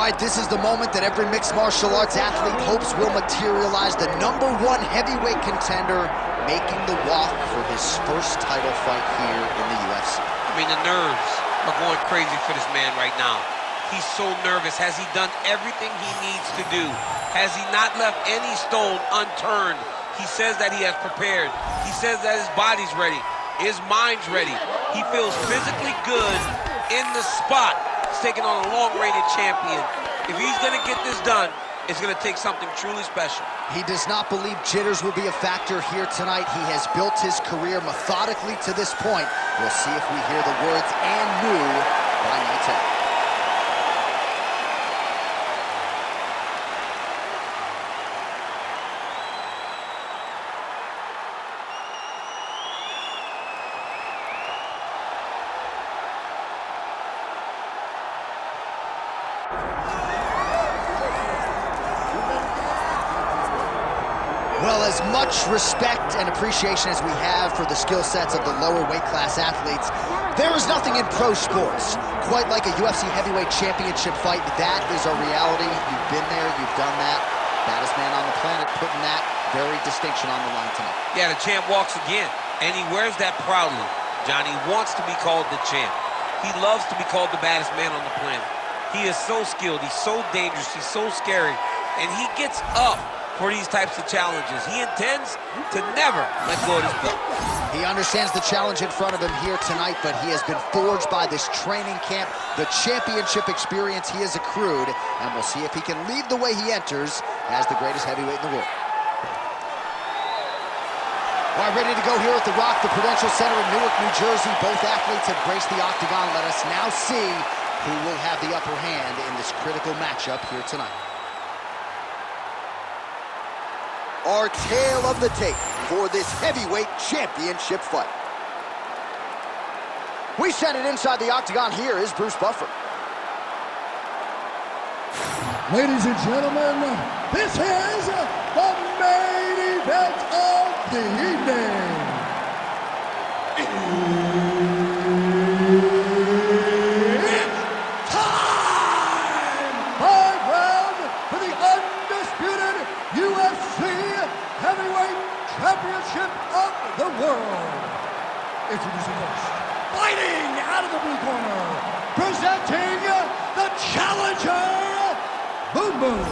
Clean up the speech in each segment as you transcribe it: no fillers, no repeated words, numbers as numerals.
All right, this is the moment that every mixed martial arts athlete hopes will materialize. The #1 heavyweight contender making the walk for his first title fight here in the UFC. I mean, the nerves are going crazy for this man right now. He's so nervous. Has he done everything he needs to do? Has he not left any stone unturned? He says that he has prepared. He says that his body's ready. His mind's ready. He feels physically good in the spot. He's taking on a long-reigning champion. If he's going to get this done, it's going to take something truly special. He does not believe jitters will be a factor here tonight. He has built his career methodically to this point. We'll see if we hear the words "and new" by night 10. Well, as much respect and appreciation as we have for the skill sets of the lower weight class athletes, there is nothing in pro sports quite like a UFC heavyweight championship fight. That is a reality. You've been there, you've done that. Baddest man on the planet putting that very distinction on the line tonight. Yeah, the champ walks again, and he wears that proudly. Johnny wants to be called the champ. He loves to be called the baddest man on the planet. He is so skilled, he's so dangerous, he's so scary, and he gets up for these types of challenges. He intends to never let go of his belt. He understands the challenge in front of him here tonight, but he has been forged by this training camp, the championship experience he has accrued, and we'll see if he can lead the way he enters as the greatest heavyweight in the world. All right, ready to go here at the Rock, the Prudential Center in Newark, New Jersey. Both athletes have graced the octagon. Let us now see who will have the upper hand in this critical matchup here tonight. Our tale of the tape for this heavyweight championship fight. We send it inside the octagon. Here is Bruce Buffer. Ladies and gentlemen, this is the main event of the evening. It's time! 5 rounds for the undisputed UFC Heavyweight Championship of the world. Introducing first, fighting out of the blue corner, presenting the challenger, Boom Boom.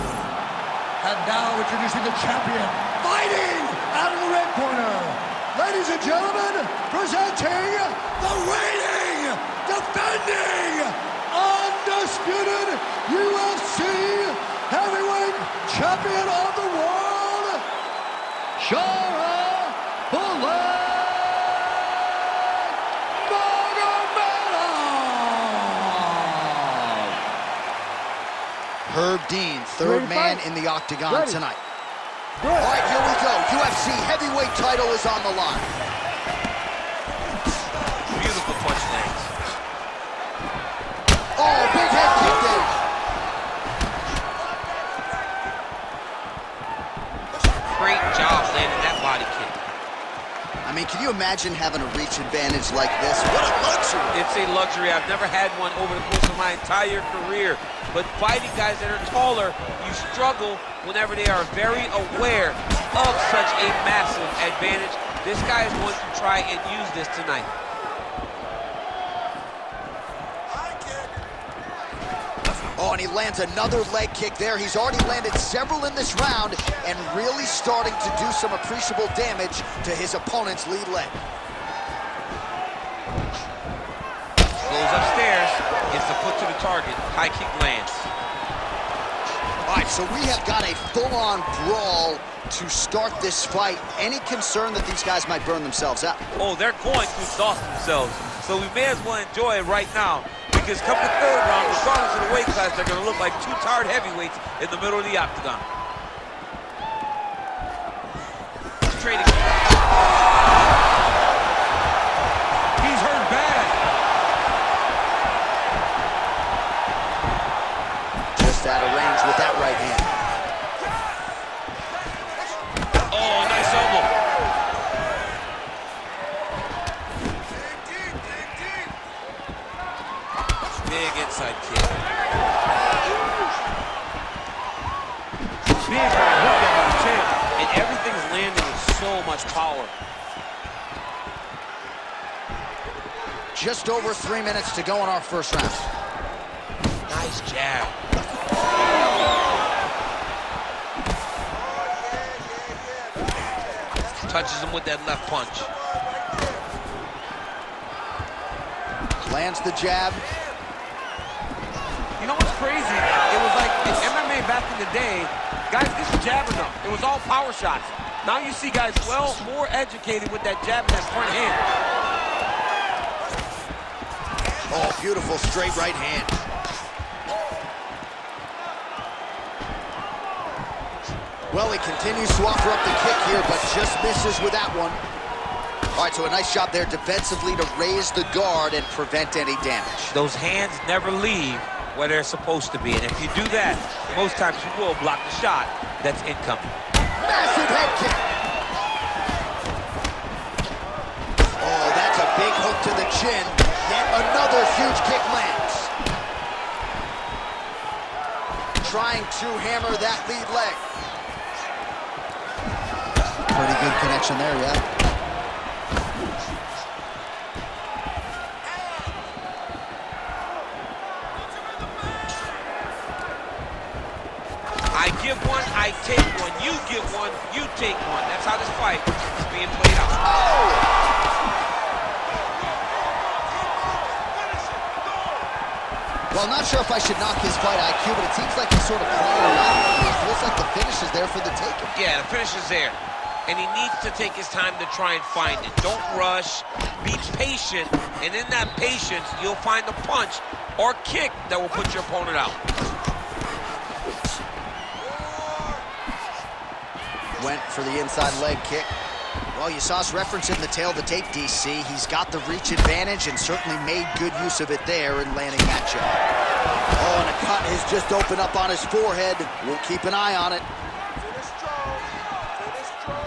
And now introducing the champion, fighting out of the red corner. Ladies and gentlemen, presenting the reigning, defending, undisputed UFC Heavyweight Champion of the world, Sharabutdin Magomedov. Herb Dean, third man in the octagon tonight. All right, here we go. UFC heavyweight title is on the line. Beautiful punch lands. Oh, big head kick there. Great job landing that body kick. I mean, can you imagine having a reach advantage like this? What a luxury. It's a luxury. I've never had one over the course of my entire career. But fighting guys that are taller, you struggle whenever they are very aware of such a massive advantage. This guy is going to try and use this tonight. Oh, and he lands another leg kick there. He's already landed several in this round and really starting to do some appreciable damage to his opponent's lead leg. Goes upstairs, gets the foot to the target, high kick lands. All right, so we have got a full-on brawl to start this fight. Any concern that these guys might burn themselves out? Oh, they're going to exhaust themselves. So we may as well enjoy it right now, because come the third round, regardless of the weight class, they're going to look like two tired heavyweights in the middle of the octagon. Trading. He's hurt bad. Just out of range with that right hand. Oh, nice elbow. Big inside kick. big right hook there on the chin, and everything's landing with so much power. Just over 3 minutes to go in our first round. Nice jab. Touches him with that left punch. Lands the jab. You know what's crazy? It was like in MMA back in the day, guys didn't jab enough. It was all power shots. Now you see guys well more educated with that jab and that front hand. Oh, beautiful straight right hand. Well, he continues to offer up the kick here, but just misses with that one. All right, so a nice job there defensively to raise the guard and prevent any damage. Those hands never leave where they're supposed to be, and if you do that, most times you will block the shot that's incoming. Massive head kick. Oh, that's a big hook to the chin. Yet another huge kick lands. Trying to hammer that lead leg. Pretty good connection there, yeah. I give one, I take one. You give one, you take one. That's how this fight is being played out. Oh! Well, I'm not sure if I should knock his fight IQ, but it seems like he's sort of playing around. It feels like the finish is there for the taking. Yeah, the finish is there. And he needs to take his time to try and find it. Don't rush, be patient, and in that patience, you'll find a punch or kick that will put your opponent out. Went for the inside leg kick. Well, you saw us referencing the tail of the tape, DC. He's got the reach advantage and certainly made good use of it there in landing that jab. Oh, and a cut has just opened up on his forehead. We'll keep an eye on it.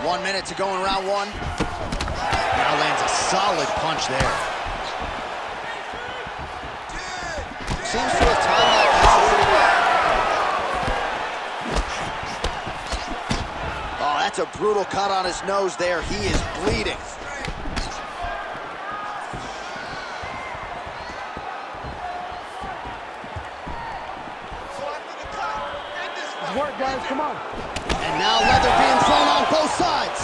1 minute to go in round one. Now lands a solid punch there. Seems to have timed that punch pretty well. Oh, that's a brutal cut on his nose there. He is bleeding. Good work, guys. Come on. And now leather being thrown on both sides.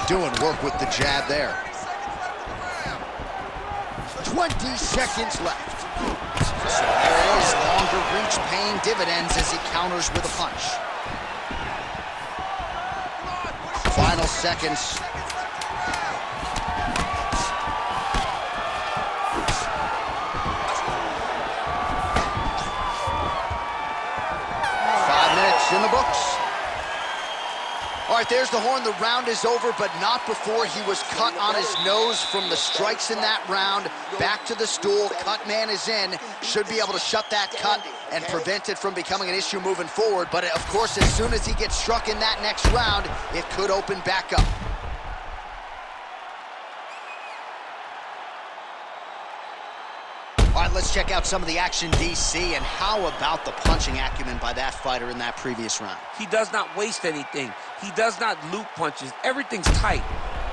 Doing work with the jab there. 20 seconds left. So there it is, longer reach paying dividends as he counters with a punch. Final seconds. In the books. All right, there's the horn. The round is over, but not before he was cut on his nose from the strikes in that round. Back to the stool. Cut man is in. Should be able to shut that cut and prevent it from becoming an issue moving forward. But of course, as soon as he gets struck in that next round, it could open back up. All right, let's check out some of the action, DC, and how about the punching acumen by that fighter in that previous round? He does not waste anything. He does not loop punches. Everything's tight.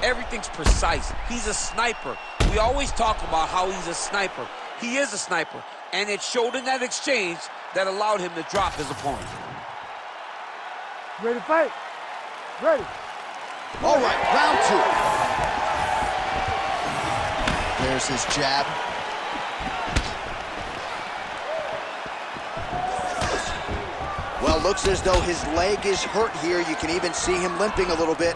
Everything's precise. He's a sniper. We always talk about how he's a sniper. He is a sniper, and it showed in that exchange that allowed him to drop his opponent. Ready to fight? Ready. All right, round two. There's his jab. Well, looks as though his leg is hurt here. You can even see him limping a little bit.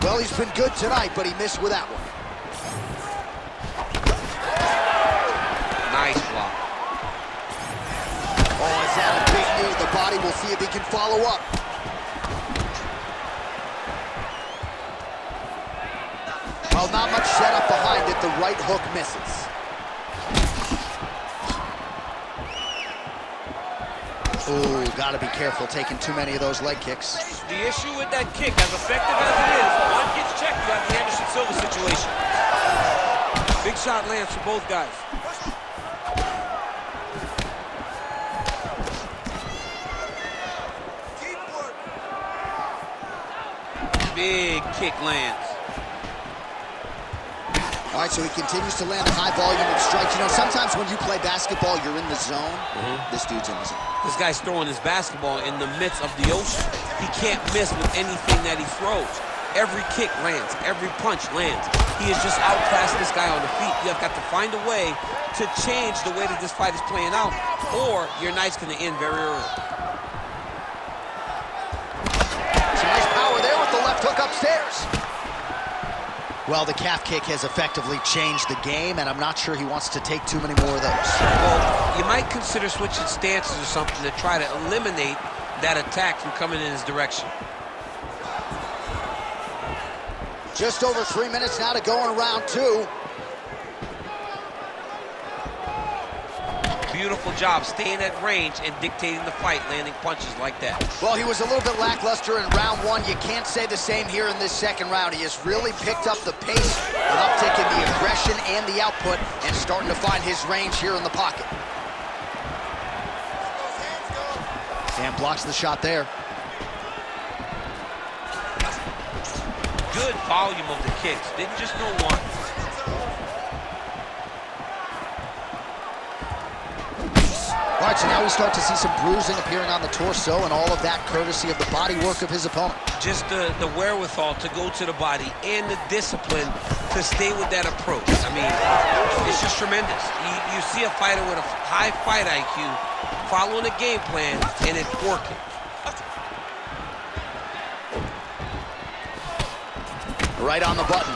Well, he's been good tonight, but he missed with that one. Nice block. Oh, is that a big knee to the body? We'll see if he can follow up. Well, not much setup behind it. The right hook misses. Ooh, gotta be careful taking too many of those leg kicks. The issue with that kick, as effective as it is, one gets checked, you have the Anderson Silva situation. Big shot lands for both guys. Big kick lands. All right, so he continues to land a high volume of strikes. You know, sometimes when you play basketball, you're in the zone. This dude's in the zone. This guy's throwing his basketball in the midst of the ocean. He can't miss with anything that he throws. Every kick lands, every punch lands. He has just outclassed this guy on the feet. You have got to find a way to change the way that this fight is playing out, or your night's gonna end very early. Some nice power there with the left hook upstairs. Well, the calf kick has effectively changed the game, and I'm not sure he wants to take too many more of those. Well, you might consider switching stances or something to try to eliminate that attack from coming in his direction. Just over 3 minutes now to go in round 2. Beautiful job staying at range and dictating the fight, landing punches like that. Well, he was a little bit lackluster in round 1. You can't say the same here in this second round. He has really picked up the pace, an uptick in the aggression and the output, and starting to find his range here in the pocket. Sam blocks the shot there. Good volume of the kicks, didn't just know one. All right, so now we start to see some bruising appearing on the torso, and all of that courtesy of the body work of his opponent. Just the wherewithal to go to the body and the discipline to stay with that approach. I mean, it's just tremendous. You see a fighter with a high fight IQ following a game plan, and it's working. Right on the button.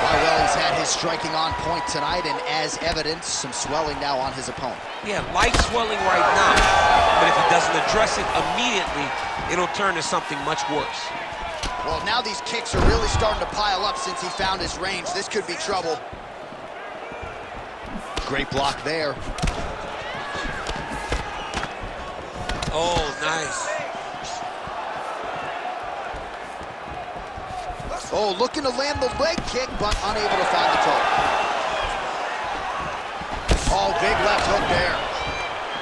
Well, he's had his striking on point tonight, and as evidence, some swelling now on his opponent. Yeah, light swelling right now, but if he doesn't address it immediately, it'll turn to something much worse. Well, now these kicks are really starting to pile up since he found his range. This could be trouble. Great block there. Oh, nice. Oh, looking to land the leg kick, but unable to find the toe. Oh, big left hook there.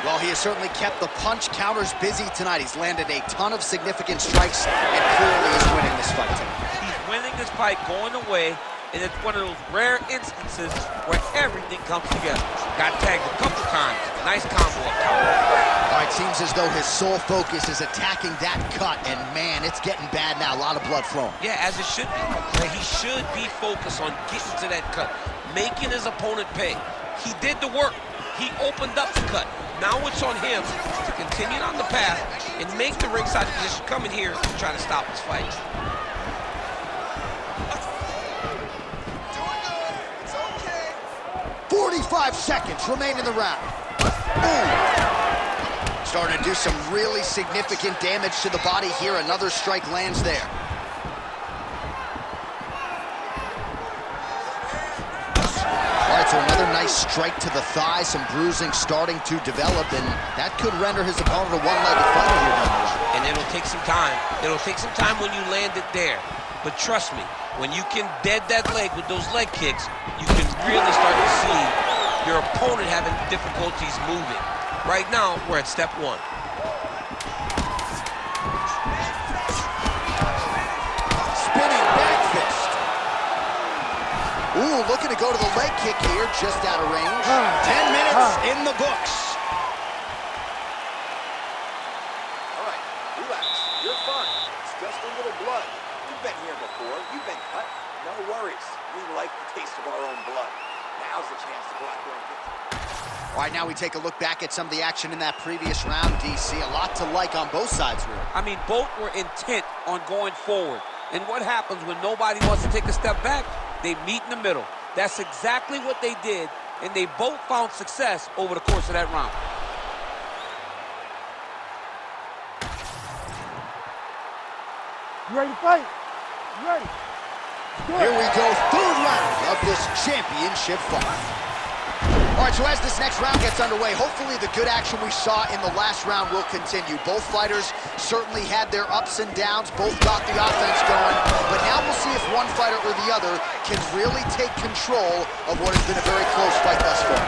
Well, he has certainly kept the punch counters busy tonight. He's landed a ton of significant strikes and clearly is winning this fight tonight. He's winning this fight going away, and it's one of those rare instances where everything comes together. Got tagged a couple times. Nice combo up top. All right, seems as though his sole focus is attacking that cut, and man, it's getting bad now. A lot of blood flowing. Yeah, as it should be. He should be focused on getting to that cut, making his opponent pay. He did the work. He opened up the cut. Now it's on him to continue on the path and make the ringside position, come in here and try to stop this fight. 45 seconds remain in the round. Ooh. Starting to do some really significant damage to the body here. Another strike lands there. All right, so another nice strike to the thigh. Some bruising starting to develop, and that could render his opponent a one-legged fighter here down the line. And it'll take some time. It'll take some time when you land it there. But trust me, when you can dead that leg with those leg kicks, you can really start to see your opponent having difficulties moving. Right now, we're at step 1. Spinning back fist. Ooh, looking to go to the leg kick here, just out of range. 10 minutes in the books. All right, relax. You're fine. It's just a little blood. You've been here before. You've been cut. No worries. We like the taste of our own blood. Now's the chance to go out there and get it. All right, now we take a look back at some of the action in that previous round, DC. A lot to like on both sides, really. I mean, both were intent on going forward. And what happens when nobody wants to take a step back? They meet in the middle. That's exactly what they did, and they both found success over the course of that round. You ready to fight? You ready? Here we go, third round of this championship fight. All All right, so as this next round gets underway, hopefully the good action we saw in the last round will continue. Both fighters certainly had their ups and downs, both got the offense going, but now we'll see if one fighter or the other can really take control of what has been a very close fight thus far.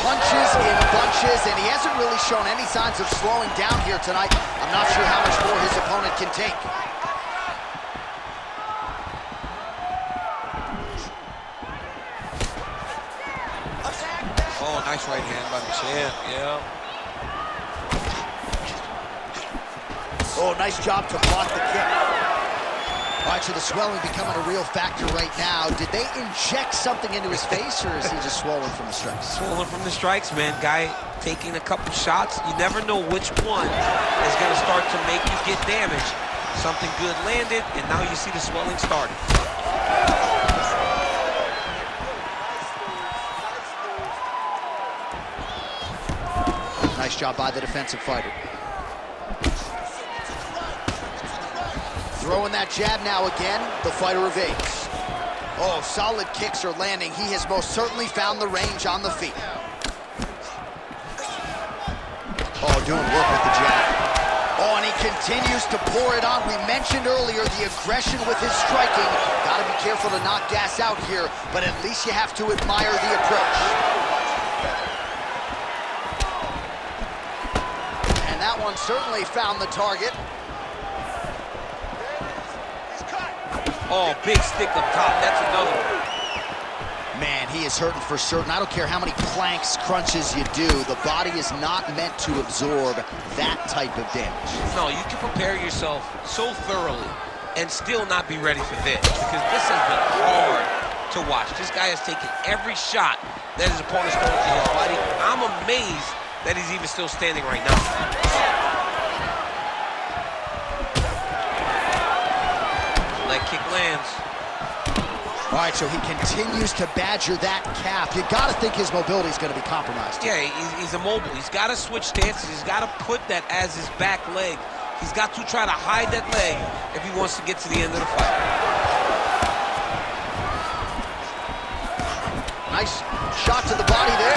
Punches in bunches, and he hasn't really shown any signs of slowing down here tonight. I'm not sure how much more his opponent can take. Oh, nice right hand by the champ, yeah. Oh, nice job to block the kick. All right, so the swelling becoming a real factor right now. Did they inject something into his face, or is he just swollen from the strikes? Swollen from the strikes, man. Guy taking a couple shots. You never know which one is going to start to make you get damaged. Something good landed, and now you see the swelling starting. Nice job by the defensive fighter. Throwing that jab now again, the fighter evades. Oh, solid kicks are landing. He has most certainly found the range on the feet. Oh, doing work with the jab. Oh, and he continues to pour it on. We mentioned earlier the aggression with his striking. Got to be careful to not gas out here, but at least you have to admire the approach. And that one certainly found the target. Oh, big stick up top. That's another one. Man, he is hurting for certain. I don't care how many planks, crunches you do. The body is not meant to absorb that type of damage. No, you can prepare yourself so thoroughly and still not be ready for this, because this has been hard to watch. This guy has taken every shot that his opponent's throwing to his body. I'm amazed that he's even still standing right now. Leg kick lands. All right, so he continues to badger that calf. You got to think his mobility is going to be compromised. Yeah, he's immobile. He's got to switch stances. He's got to put that as his back leg. He's got to try to hide that leg if he wants to get to the end of the fight. Nice shot to the body there.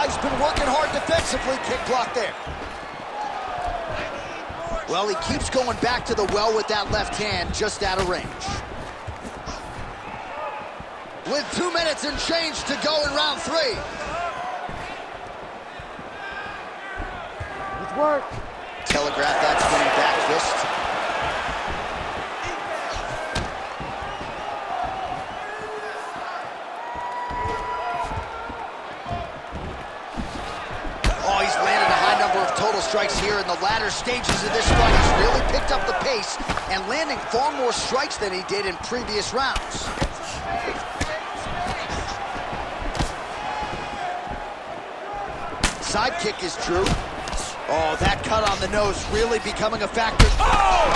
He's been working hard defensively. Kick block there. Well, he keeps going back to the well with that left hand, just out of range. With 2 minutes and change to go in round 3. Good work. Telegraph that spinning back fist. Total strikes here in the latter stages of this fight. He's really picked up the pace and landing far more strikes than he did in previous rounds. Side kick is true. Oh, that cut on the nose really becoming a factor. Oh!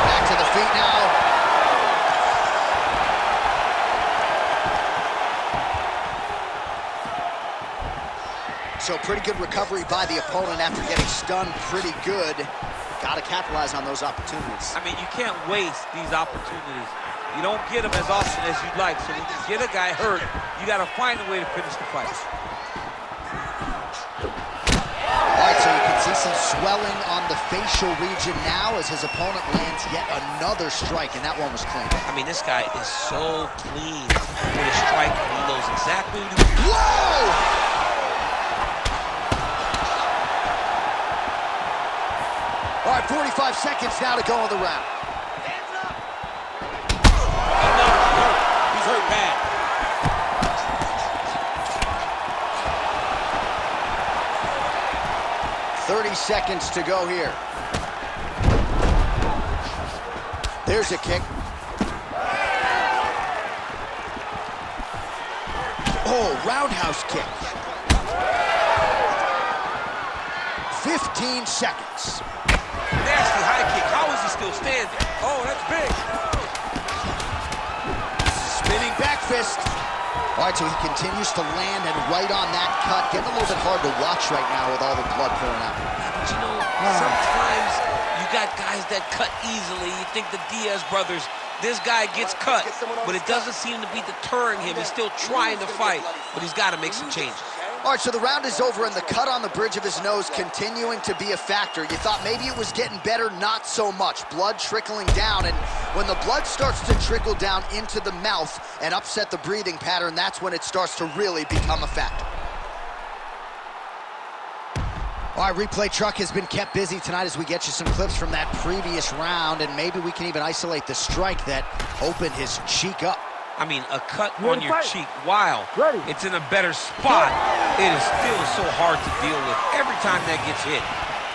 Back to the feet now. So pretty good recovery by the opponent after getting stunned pretty good. Got to capitalize on those opportunities. I mean, you can't waste these opportunities. You don't get them as often as you'd like. So when you get a guy hurt, you got to find a way to finish the fight. All right, so you can see some swelling on the facial region now as his opponent lands yet another strike, and that one was clean. I mean, this guy is so clean with a strike. He knows exactly what he's doing. Whoa! All right, 45 seconds now to go in the round. Hands up. Oh, no, he's hurt bad. .30 seconds to go here. There's a kick. Oh, roundhouse kick. 15 seconds. Nasty high kick. How is he still standing? Oh, that's big. Spinning back fist. All right, so he continues to land and right on that cut. Getting a little bit hard to watch right now with all the blood pouring out. But you know, sometimes you got guys that cut easily. You think the Diaz brothers, this guy gets cut, but it doesn't seem to be deterring him. He's still trying to fight, but he's got to make some changes. All right, so the round is over, and the cut on the bridge of his nose continuing to be a factor. You thought maybe it was getting better, not so much. Blood trickling down, and when the blood starts to trickle down into the mouth and upset the breathing pattern, that's when it starts to really become a factor. All right, replay truck has been kept busy tonight as we get you some clips from that previous round, and maybe we can even isolate the strike that opened his cheek up. I mean, a cut on your cheek, while it's in a better spot, it is still so hard to deal with. Every time that gets hit,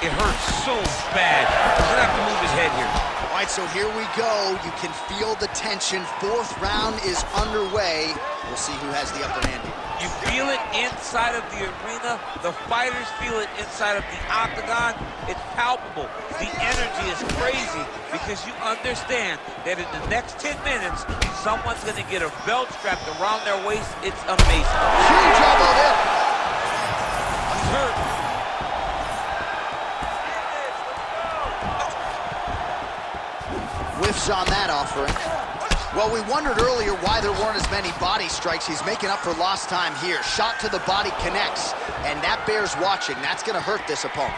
it hurts so bad. He's gonna have to move his head here. All right, so here we go. You can feel the tension. Fourth round is underway. We'll see who has the upper hand here. You feel it inside of the arena. The fighters feel it inside of the octagon. It's palpable. The energy is crazy because you understand that in the next 10 minutes, someone's going to get a belt strapped around their waist. It's amazing. Huge elbow there. He's hurt. Whiffs on that offering. Well, we wondered earlier why there weren't as many body strikes. He's making up for lost time here. Shot to the body connects, and that bears watching. That's going to hurt this opponent.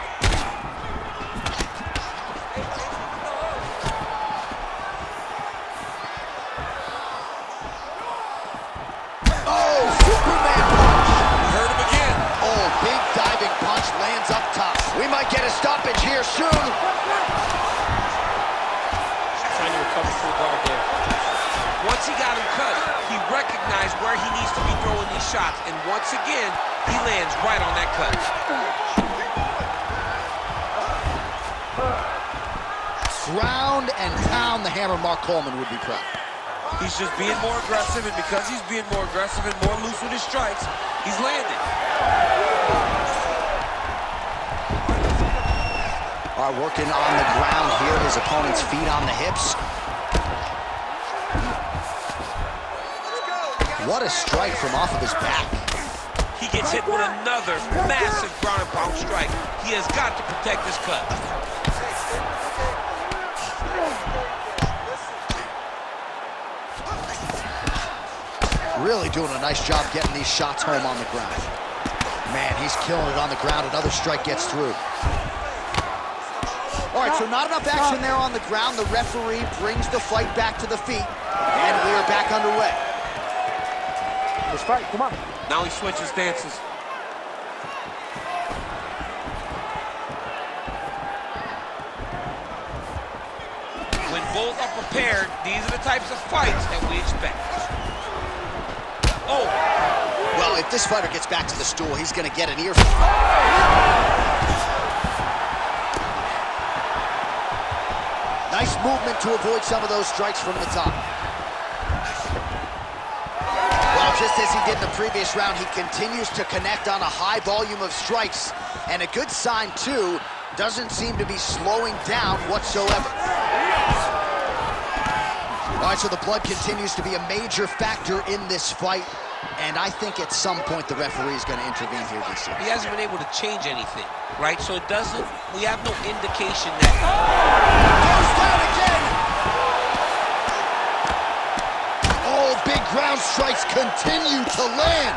Oh, Superman punch! Hurt him again. Oh, big diving punch lands up top. We might get a stoppage here soon. Trying to recover full guard there. Once he got him cut, he recognized where he needs to be throwing these shots, and once again, he lands right on that cut. Ground and pound, the hammer. Mark Coleman would be proud. He's just being more aggressive, and because he's being more aggressive and more loose with his strikes, he's landing. All right, working on the ground here. His opponent's feet on the hips. What a strike from off of his back. He gets hit with another massive ground and pound strike. He has got to protect this cut. Really doing a nice job getting these shots home on the ground. Man, he's killing it on the ground. Another strike gets through. All right, so not enough action there on the ground. The referee brings the fight back to the feet, and we are back underway. Let's fight, come on. Now he switches stances. When both are prepared, these are the types of fights that we expect. Oh! Well, if this fighter gets back to the stool, he's going to get an earful. Nice movement to avoid some of those strikes from the top. Well, just as he did in the previous round, he continues to connect on a high volume of strikes. And a good sign, too, doesn't seem to be slowing down whatsoever. All right, so the blood continues to be a major factor in this fight. And I think at some point the referee is going to intervene here, DC. He hasn't been able to change anything, right? So it doesn't, we have no indication that... Goes down again! Oh, big ground strikes continue to land.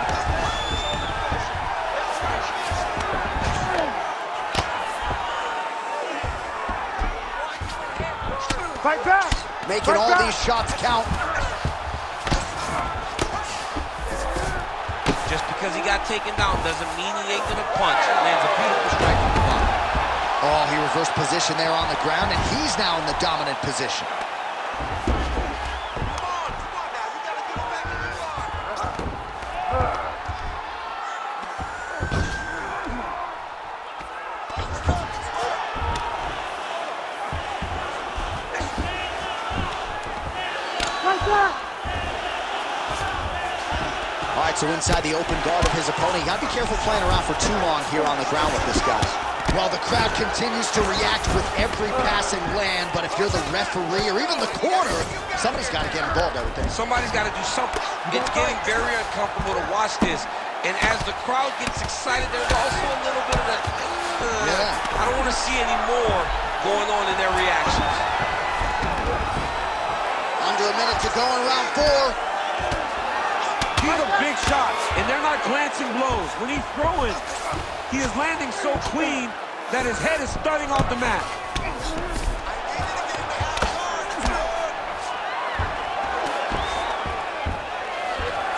Fight back! Making all these shots count. Just because he got taken down doesn't mean he ain't gonna punch. Lands a beautiful strike from the bottom. Oh, he reversed position there on the ground, and he's now in the dominant position. All right, so inside the open guard of his opponent, you gotta be careful playing around for too long here on the ground with this guy. Well, the crowd continues to react with every passing land, but if you're the referee or even the corner, somebody's gotta get involved, I would think. Somebody's gotta do something. It's getting very uncomfortable to watch this. And as the crowd gets excited, there's also a little bit of that, I don't wanna see any more. going on in their reactions. Under a minute to go in round 4. These are big shots, and they're not glancing blows. When he's throwing, he is landing so clean that his head is starting off the mat.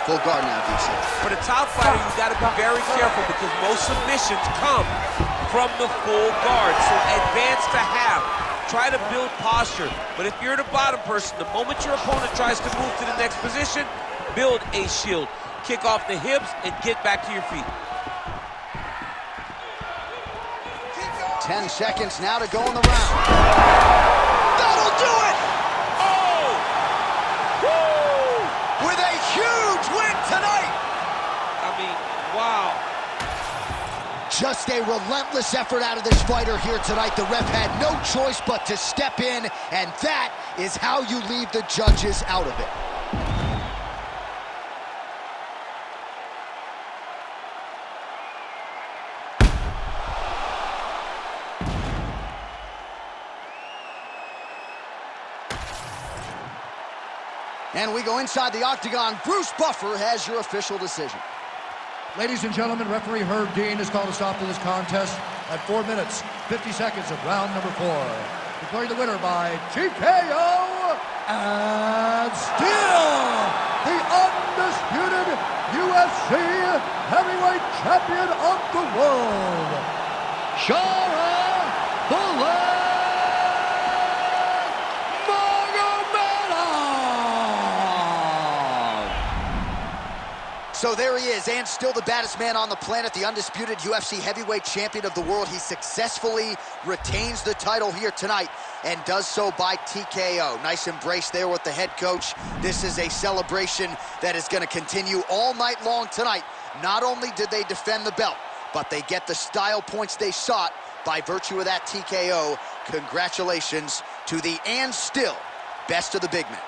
Full guard now, DC. For the top fighter, you got to be very careful because most submissions come from the full guard. So advance to half. Try to build posture. But if you're the bottom person, the moment your opponent tries to move to the next position, build a shield. Kick off the hips and get back to your feet. 10 seconds now to go in the round. That'll do it! Oh! Woo! With a huge win tonight! I mean, wow. Just a relentless effort out of this fighter here tonight. The ref had no choice but to step in, and that is how you leave the judges out of it. And we go inside the octagon. Bruce Buffer has your official decision. Ladies and gentlemen, referee Herb Dean has called a stop to this contest at 4 minutes, 50 seconds of round number 4. Declaring the winner by TKO, and still the undisputed UFC heavyweight champion of the world, Sharabutdin Magomedov. So there he is, and still the baddest man on the planet, the undisputed UFC heavyweight champion of the world. He successfully retains the title here tonight and does so by TKO. Nice embrace there with the head coach. This is a celebration that is going to continue all night long tonight. Not only did they defend the belt, but they get the style points they sought by virtue of that TKO. Congratulations to the and still best of the big men.